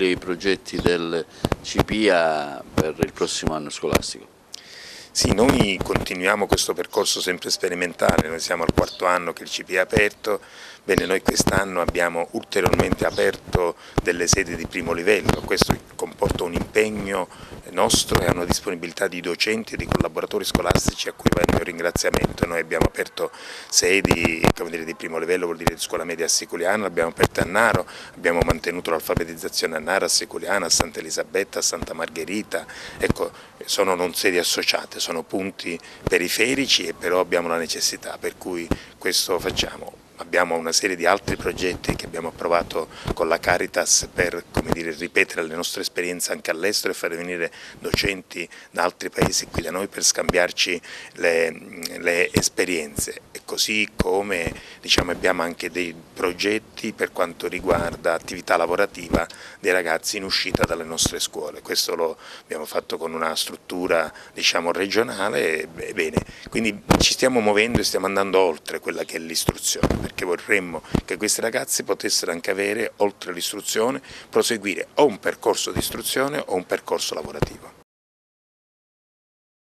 i progetti del CPIA per il prossimo anno scolastico? Sì, noi continuiamo questo percorso sempre sperimentale, noi siamo al quarto anno che il CPIA è aperto, bene, noi quest'anno abbiamo ulteriormente aperto delle sedi di primo livello, questo comporta un impegno nostro e una disponibilità di docenti e di collaboratori scolastici a cui va il mio ringraziamento. Noi abbiamo aperto sedi di primo livello, vuol dire di scuola media a Siculiana, abbiamo aperto a Naro, abbiamo mantenuto l'alfabetizzazione a Naro, a Siculiana, a Santa Elisabetta, a Santa Margherita, ecco, sono non sedi associate, sono punti periferici e però abbiamo la necessità, per cui questo facciamo. Abbiamo una serie di altri progetti che abbiamo approvato con la Caritas per ripetere le nostre esperienze anche all'estero e fare venire docenti da altri paesi qui da noi per scambiarci le esperienze. E così come abbiamo anche dei progetti per quanto riguarda attività lavorativa dei ragazzi in uscita dalle nostre scuole. Questo lo abbiamo fatto con una struttura regionale, bene, quindi ci stiamo muovendo e stiamo andando oltre quella che è l'istruzione, perché vorremmo che questi ragazzi potessero anche avere, oltre l'istruzione, proseguire o un percorso di istruzione o un percorso lavorativo.